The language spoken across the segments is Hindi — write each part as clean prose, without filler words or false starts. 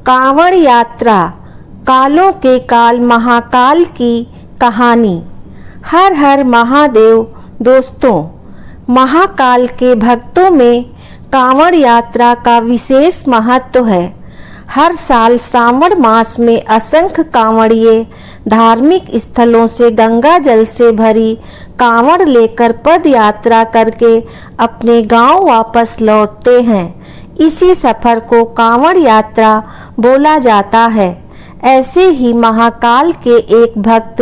कांवड़ यात्रा, कालों के काल महाकाल की कहानी। हर हर महादेव। दोस्तों, महाकाल के भक्तों में कांवड़ यात्रा का विशेष महत्व है। हर साल श्रावण मास में असंख्य कांवड़िए धार्मिक स्थलों से गंगा जल से भरी कांवड़ लेकर पद यात्रा करके अपने गांव वापस लौटते हैं। इसी सफर को कांवड़ यात्रा बोला जाता है। ऐसे ही महाकाल के एक भक्त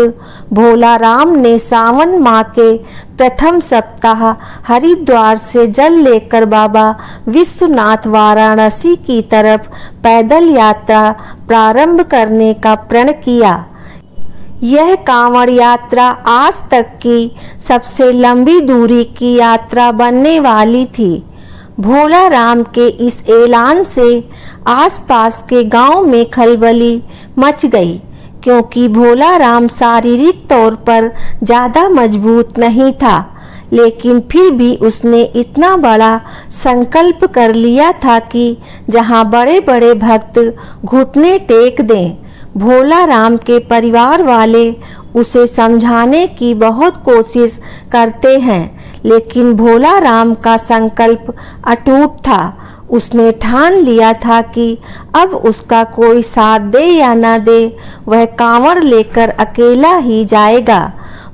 भोला राम ने सावन माह के प्रथम सप्ताह हरिद्वार से जल लेकर बाबा विश्वनाथ वाराणसी की तरफ पैदल यात्रा प्रारंभ करने का प्रण किया। यह कांवड़ यात्रा आज तक की सबसे लंबी दूरी की यात्रा बनने वाली थी। भोला राम के इस ऐलान से आसपास के गांव में खलबली मच गई, क्योंकि भोला राम शारीरिक तौर पर ज़्यादा मजबूत नहीं था, लेकिन फिर भी उसने इतना बड़ा संकल्प कर लिया था कि जहां बड़े बड़े भक्त घुटने टेक दें। भोला राम के परिवार वाले उसे समझाने की बहुत कोशिश करते हैं, लेकिन भोला राम का संकल्प अटूट था। उसने ठान लिया था कि अब उसका कोई साथ दे या ना दे, वह कांवड़ लेकर अकेला ही जाएगा।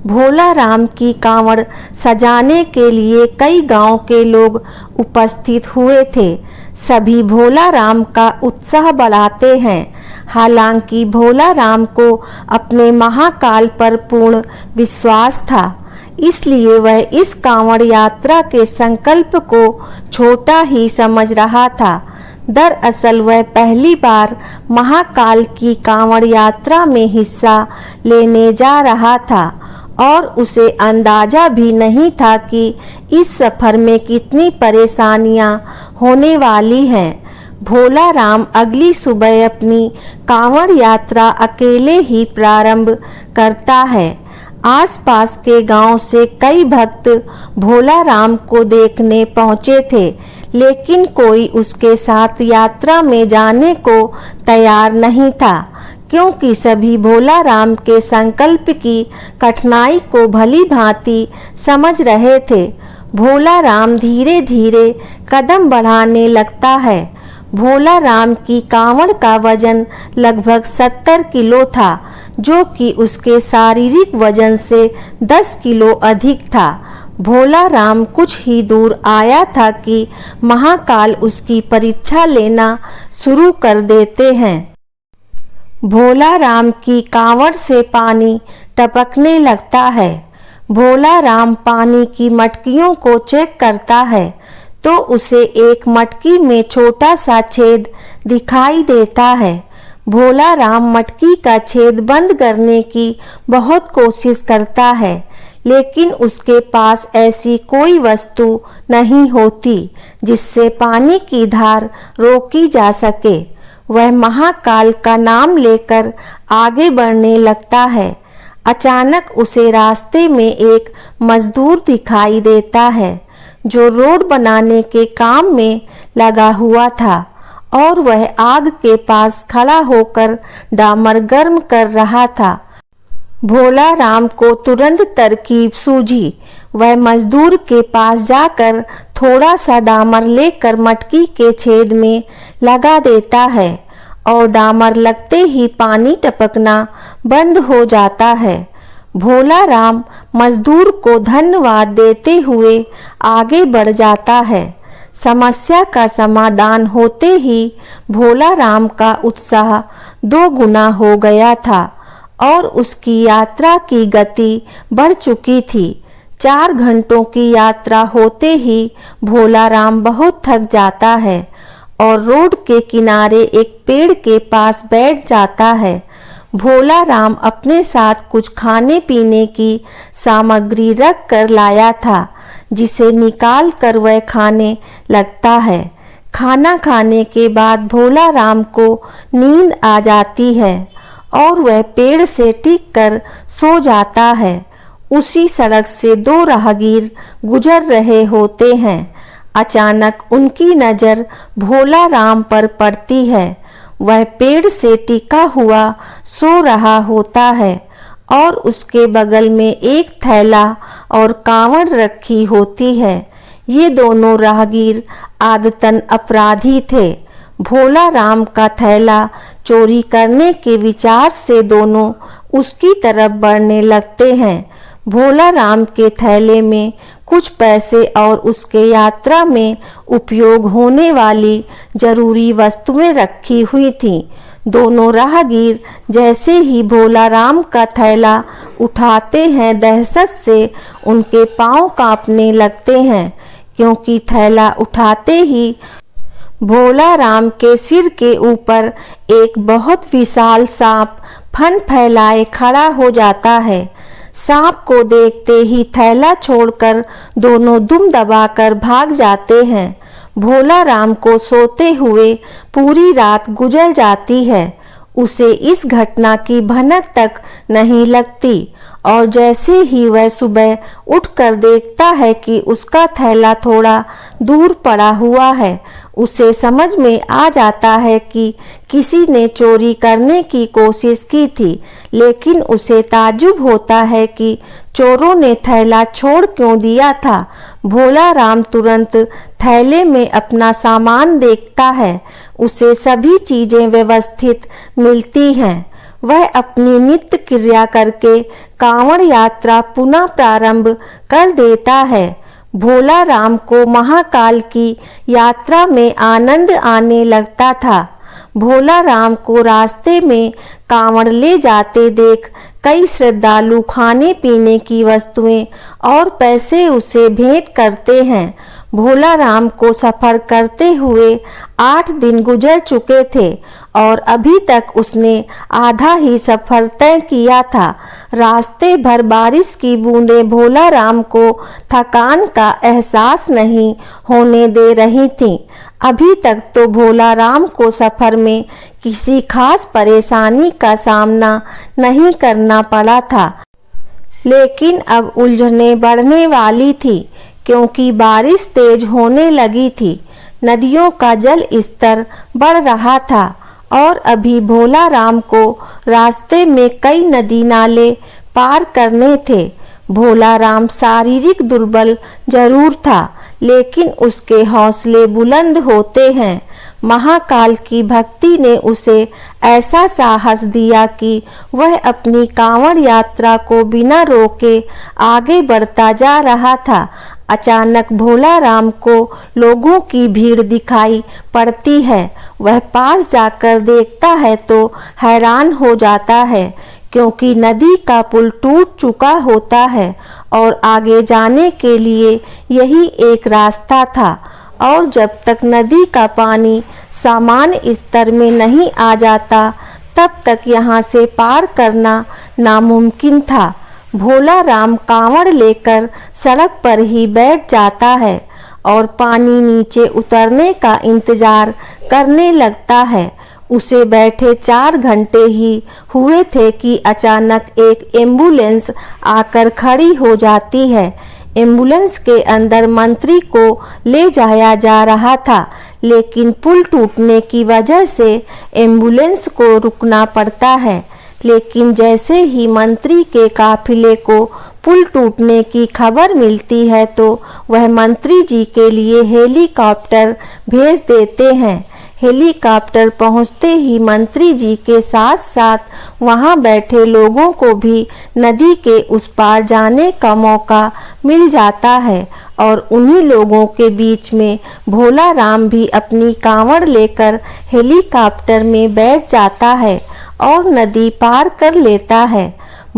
भोला राम की कांवड़ सजाने के लिए कई गांव के लोग उपस्थित हुए थे। सभी भोला राम का उत्साह बढ़ाते हैं। हालांकि भोला राम को अपने महाकाल पर पूर्ण विश्वास था, इसलिए वह इस कांवड़ यात्रा के संकल्प को छोटा ही समझ रहा था। दरअसल वह पहली बार महाकाल की कांवड़ यात्रा में हिस्सा लेने जा रहा था और उसे अंदाजा भी नहीं था कि इस सफर में कितनी परेशानियां होने वाली हैं। भोला राम अगली सुबह अपनी कांवड़ यात्रा अकेले ही प्रारंभ करता है। आसपास के गांव से कई भक्त भोला राम को देखने पहुंचे थे, लेकिन कोई उसके साथ यात्रा में जाने को तैयार नहीं था, क्योंकि सभी भोला राम के संकल्प की कठिनाई को भली भांति समझ रहे थे। भोला राम धीरे धीरे कदम बढ़ाने लगता है। भोला राम की कांवड़ का वजन लगभग 70 किलो था, जो कि उसके शारीरिक वजन से 10 किलो अधिक था। भोला राम कुछ ही दूर आया था कि महाकाल उसकी परीक्षा लेना शुरू कर देते हैं। भोला राम की कांवड़ से पानी टपकने लगता है। भोला राम पानी की मटकियों को चेक करता है तो उसे एक मटकी में छोटा सा छेद दिखाई देता है। भोला राम मटकी का छेद बंद करने की बहुत कोशिश करता है, लेकिन उसके पास ऐसी कोई वस्तु नहीं होती जिससे पानी की धार रोकी जा सके। वह महाकाल का नाम लेकर आगे बढ़ने लगता है। अचानक उसे रास्ते में एक मजदूर दिखाई देता है, जो रोड बनाने के काम में लगा हुआ था, और वह आग के पास खड़ा होकर डामर गर्म कर रहा था। भोला राम को तुरंत तरकीब सूझी। वह मजदूर के पास जाकर थोड़ा सा डामर लेकर मटकी के छेद में लगा देता है, और डामर लगते ही पानी टपकना बंद हो जाता है। भोला राम मजदूर को धन्यवाद देते हुए आगे बढ़ जाता है। समस्या का समाधान होते ही भोला राम का उत्साह 2 गुना हो गया था और उसकी यात्रा की गति बढ़ चुकी थी। 4 घंटों की यात्रा होते ही भोला राम बहुत थक जाता है और रोड के किनारे एक पेड़ के पास बैठ जाता है। भोला राम अपने साथ कुछ खाने पीने की सामग्री रख कर लाया था, जिसे निकाल कर वह खाने लगता है। खाना खाने के बाद भोला राम को नींद आ जाती है और वह पेड़ से टिक कर सो जाता है। उसी सड़क से 2 राहगीर गुजर रहे होते हैं। अचानक उनकी नज़र भोला राम पर पड़ती है। वह पेड़ से टिका हुआ सो रहा होता है और उसके बगल में एक थैला और कांवड़ रखी होती है। ये दोनों राहगीर आदतन अपराधी थे। भोला राम का थैला चोरी करने के विचार से दोनों उसकी तरफ बढ़ने लगते हैं। भोला राम के थैले में कुछ पैसे और उसके यात्रा में उपयोग होने वाली जरूरी वस्तुएं रखी हुई थीं। दोनों राहगीर जैसे ही भोला राम का थैला उठाते हैं, दहशत से उनके पांव कांपने लगते हैं, क्योंकि थैला उठाते ही भोला राम के सिर के ऊपर एक बहुत विशाल सांप फन फैलाए खड़ा हो जाता है। सांप को देखते ही थैला छोड़कर दोनों दुम दबाकर भाग जाते हैं। भोला राम को सोते हुए पूरी रात गुजर जाती है। उसे इस घटना की भनक तक नहीं लगती और जैसे ही वह सुबह उठकर देखता है कि उसका थैला थोड़ा दूर पड़ा हुआ है, उसे समझ में आ जाता है कि किसी ने चोरी करने की कोशिश की थी, लेकिन उसे ताज्जुब होता है कि चोरों ने थैला छोड़ क्यों दिया था। भोला राम तुरंत थैले में अपना सामान देखता है। उसे सभी चीजें व्यवस्थित मिलती हैं। वह अपनी नित्य क्रिया करके कांवड़ यात्रा पुनः प्रारंभ कर देता है। भोला राम को महाकाल की यात्रा में आनंद आने लगता था। भोला राम को रास्ते में कांवड़ ले जाते देख कई श्रद्धालु खाने पीने की वस्तुएं और पैसे उसे भेंट करते हैं। भोला राम को सफर करते हुए 8 दिन गुजर चुके थे और अभी तक उसने आधा ही सफर तय किया था। रास्ते भर बारिश की बूंदें भोला राम को थकान का एहसास नहीं होने दे रही थीं। अभी तक तो भोला राम को सफर में किसी खास परेशानी का सामना नहीं करना पड़ा था, लेकिन अब उलझनें बढ़ने वाली थी, क्योंकि बारिश तेज होने लगी थी। नदियों का जल स्तर बढ़ रहा था और अभी भोला राम को रास्ते में कई नदी नाले पार करने थे। भोला राम शारीरिक दुर्बल जरूर था, लेकिन उसके हौसले बुलंद होते हैं। महाकाल की भक्ति ने उसे ऐसा साहस दिया कि वह अपनी कांवड़ यात्रा को बिना रोके आगे बढ़ता जा रहा था। अचानक भोला राम को लोगों की भीड़ दिखाई पड़ती है। वह पास जाकर देखता है तो हैरान हो जाता है, क्योंकि नदी का पुल टूट चुका होता है और आगे जाने के लिए यही एक रास्ता था, और जब तक नदी का पानी सामान्य स्तर में नहीं आ जाता तब तक यहाँ से पार करना नामुमकिन था। भोला राम कांवड़ लेकर सड़क पर ही बैठ जाता है और पानी नीचे उतरने का इंतजार करने लगता है। उसे बैठे 4 घंटे ही हुए थे कि अचानक एक एम्बुलेंस आकर खड़ी हो जाती है। एम्बुलेंस के अंदर मंत्री को ले जाया जा रहा था, लेकिन पुल टूटने की वजह से एम्बुलेंस को रुकना पड़ता है। लेकिन जैसे ही मंत्री के काफिले को पुल टूटने की खबर मिलती है तो वह मंत्री जी के लिए हेलीकॉप्टर भेज देते हैं। हेलीकॉप्टर पहुंचते ही मंत्री जी के साथ साथ वहां बैठे लोगों को भी नदी के उस पार जाने का मौका मिल जाता है और उन्हीं लोगों के बीच में भोला राम भी अपनी कांवड़ लेकर हेलीकॉप्टर में बैठ जाता है और नदी पार कर लेता है।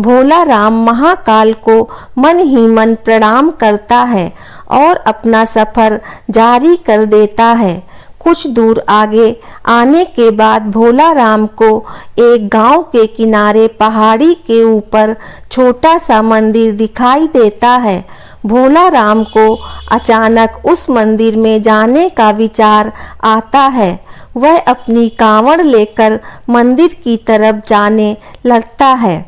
भोला राम महाकाल को मन ही मन प्रणाम करता है और अपना सफर जारी कर देता है। कुछ दूर आगे आने के बाद भोला राम को एक गांव के किनारे पहाड़ी के ऊपर छोटा सा मंदिर दिखाई देता है। भोला राम को अचानक उस मंदिर में जाने का विचार आता है। वह अपनी कांवड़ लेकर मंदिर की तरफ जाने लगता है।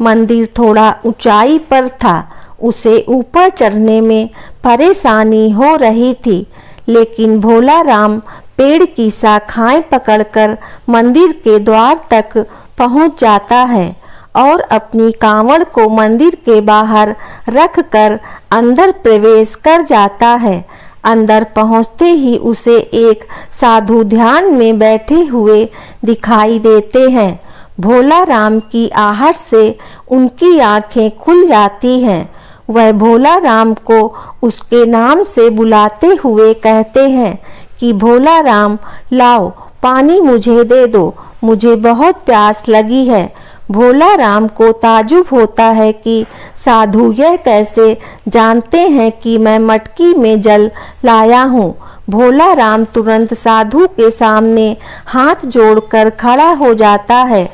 मंदिर थोड़ा ऊंचाई पर था। उसे ऊपर चढ़ने में परेशानी हो रही थी, लेकिन भोला राम पेड़ की शाखाएं पकड़कर मंदिर के द्वार तक पहुंच जाता है और अपनी कांवड़ को मंदिर के बाहर रखकर अंदर प्रवेश कर जाता है। अंदर पहुंचते ही उसे एक साधु ध्यान में बैठे हुए दिखाई देते हैं। भोला राम की आहट से उनकी आंखें खुल जाती हैं। वह भोला राम को उसके नाम से बुलाते हुए कहते हैं कि भोला राम, लाओ पानी मुझे दे दो, मुझे बहुत प्यास लगी है। भोला राम को ताजुब होता है कि साधु यह कैसे जानते हैं कि मैं मटकी में जल लाया हूँ। भोला राम तुरंत साधु के सामने हाथ जोड़कर खड़ा हो जाता है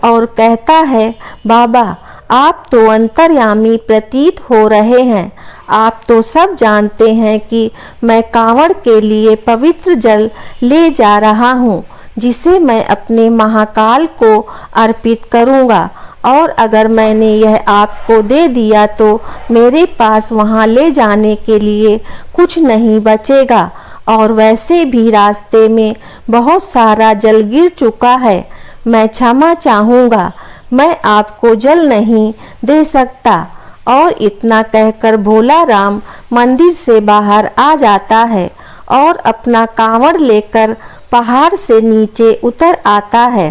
और कहता है, बाबा, आप तो अंतर्यामी प्रतीत हो रहे हैं। आप तो सब जानते हैं कि मैं कांवड़ के लिए पवित्र जल ले जा रहा हूँ, जिसे मैं अपने महाकाल को अर्पित करूँगा, और अगर मैंने यह आपको दे दिया तो मेरे पास वहाँ ले जाने के लिए कुछ नहीं बचेगा, और वैसे भी रास्ते में बहुत सारा जल गिर चुका है। मैं क्षमा चाहूँगा, मैं आपको जल नहीं दे सकता। और इतना कहकर भोला राम मंदिर से बाहर आ जाता है और अपना कांवड़ लेकर पहाड़ से नीचे उतर आता है।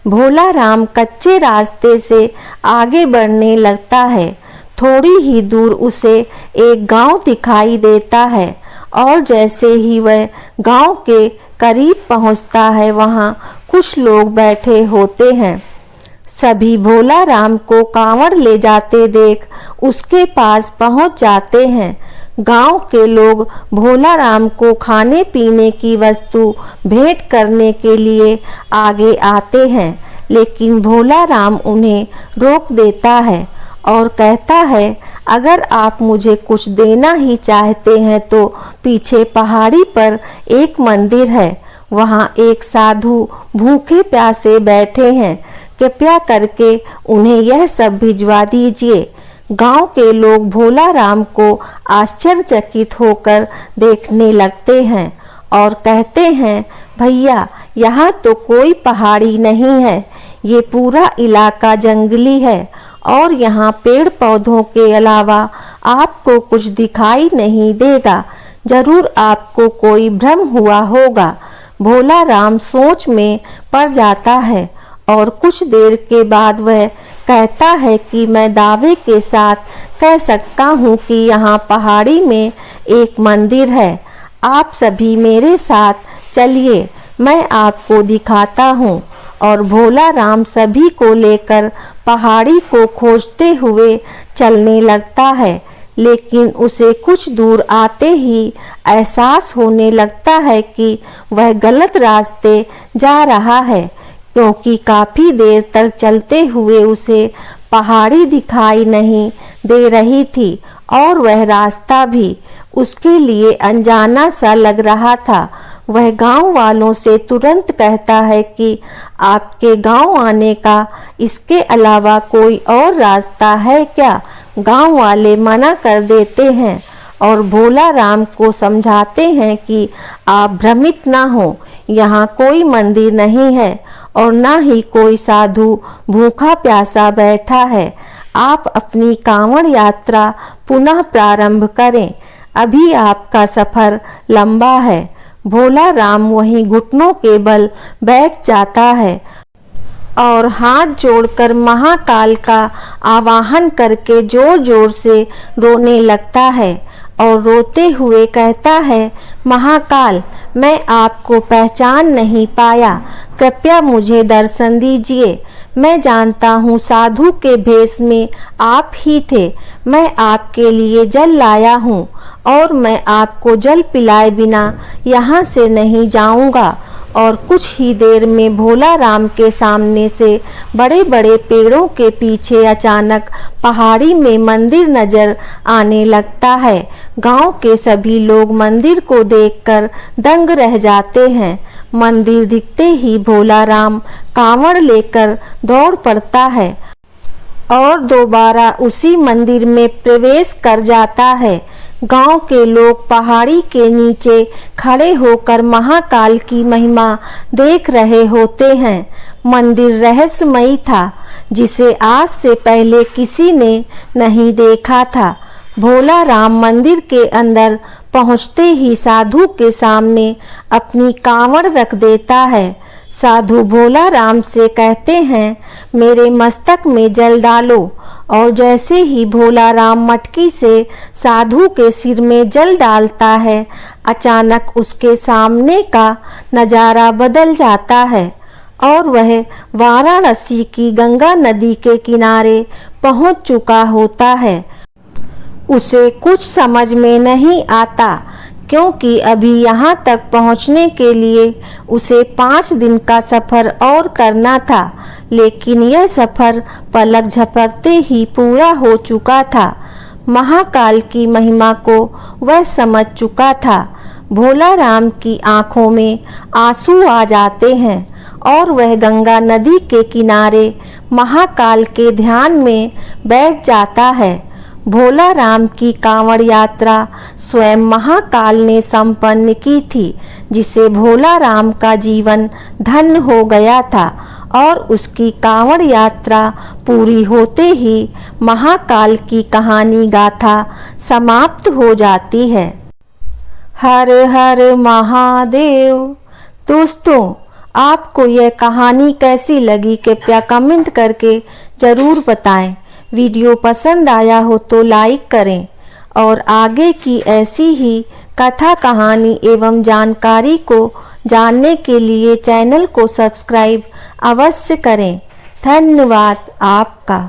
भोला राम कच्चे रास्ते से आगे बढ़ने लगता है। थोड़ी ही दूर उसे एक गांव दिखाई देता है और जैसे ही वह गांव के करीब पहुंचता है, वहां कुछ लोग बैठे होते हैं। सभी भोला राम को कांवड़ ले जाते देख उसके पास पहुंच जाते हैं। गांव के लोग भोला राम को खाने पीने की वस्तु भेंट करने के लिए आगे आते हैं, लेकिन भोला राम उन्हें रोक देता है और कहता है, अगर आप मुझे कुछ देना ही चाहते हैं तो पीछे पहाड़ी पर एक मंदिर है, वहाँ एक साधु भूखे प्यासे बैठे हैं, कृपया करके उन्हें यह सब भिजवा दीजिए। गांव के लोग भोला राम को आश्चर्यचकित होकर देखने लगते हैं और कहते हैं, भैया, यहाँ तो कोई पहाड़ी नहीं है, ये पूरा इलाका जंगली है और यहाँ पेड़ पौधों के अलावा आपको कुछ दिखाई नहीं देगा। जरूर आपको कोई भ्रम हुआ होगा। भोला राम सोच में पड़ जाता है और कुछ देर के बाद वह कहता है कि मैं दावे के साथ कह सकता हूँ कि यहाँ पहाड़ी में एक मंदिर है। आप सभी मेरे साथ चलिए, मैं आपको दिखाता हूँ। और भोला राम सभी को लेकर पहाड़ी को खोजते हुए चलने लगता है, लेकिन उसे कुछ दूर आते ही एहसास होने लगता है कि वह गलत रास्ते जा रहा है, क्योंकि काफी देर तक चलते हुए उसे पहाड़ी दिखाई नहीं दे रही थी और वह रास्ता भी उसके लिए अनजाना सा लग रहा था। वह गांव वालों से तुरंत कहता है कि आपके गांव आने का इसके अलावा कोई और रास्ता है क्या? गांव वाले मना कर देते हैं और भोला राम को समझाते हैं कि आप भ्रमित ना हो, यहाँ कोई मंदिर नहीं है और ना ही कोई साधु भूखा प्यासा बैठा है। आप अपनी कांवड़ यात्रा पुनः प्रारंभ करें, अभी आपका सफर लंबा है। भोला राम वहीं घुटनों के बल बैठ जाता है और हाथ जोड़कर महाकाल का आवाहन करके जोर जोर से रोने लगता है और रोते हुए कहता है, महाकाल, मैं आपको पहचान नहीं पाया, कृपया मुझे दर्शन दीजिए। मैं जानता हूँ साधु के भेष में आप ही थे। मैं आपके लिए जल लाया हूँ और मैं आपको जल पिलाए बिना यहाँ से नहीं जाऊँगा। और कुछ ही देर में भोला राम के सामने से बड़े बड़े पेड़ों के पीछे अचानक पहाड़ी में मंदिर नजर आने लगता है। गांव के सभी लोग मंदिर को देखकर दंग रह जाते हैं। मंदिर दिखते ही भोला राम कांवड़ लेकर दौड़ पड़ता है और दोबारा उसी मंदिर में प्रवेश कर जाता है। गांव के लोग पहाड़ी के नीचे खड़े होकर महाकाल की महिमा देख रहे होते हैं। मंदिर रहस्यमयी था, जिसे आज से पहले किसी ने नहीं देखा था। भोला राम मंदिर के अंदर पहुंचते ही साधु के सामने अपनी कांवड़ रख देता है। साधु भोला राम से कहते हैं, मेरे मस्तक में जल डालो। और जैसे ही भोला राम मटकी से साधु के सिर में जल डालता है, अचानक उसके सामने का नज़ारा बदल जाता है और वह वाराणसी की गंगा नदी के किनारे पहुंच चुका होता है। उसे कुछ समझ में नहीं आता, क्योंकि अभी यहाँ तक पहुँचने के लिए उसे 5 दिन का सफ़र और करना था, लेकिन यह सफ़र पलक झपकते ही पूरा हो चुका था। महाकाल की महिमा को वह समझ चुका था। भोला राम की आँखों में आंसू आ जाते हैं और वह गंगा नदी के किनारे महाकाल के ध्यान में बैठ जाता है। भोला राम की कांवड़ यात्रा स्वयं महाकाल ने संपन्न की थी, जिसे भोला राम का जीवन धन्य हो गया था और उसकी कांवड़ यात्रा पूरी होते ही महाकाल की कहानी गाथा समाप्त हो जाती है। हर हर महादेव। दोस्तों, आपको यह कहानी कैसी लगी कृपया कमेंट करके ज़रूर बताएं। वीडियो पसंद आया हो तो लाइक करें और आगे की ऐसी ही कथा कहानी एवं जानकारी को जानने के लिए चैनल को सब्सक्राइब अवश्य करें। धन्यवाद आपका।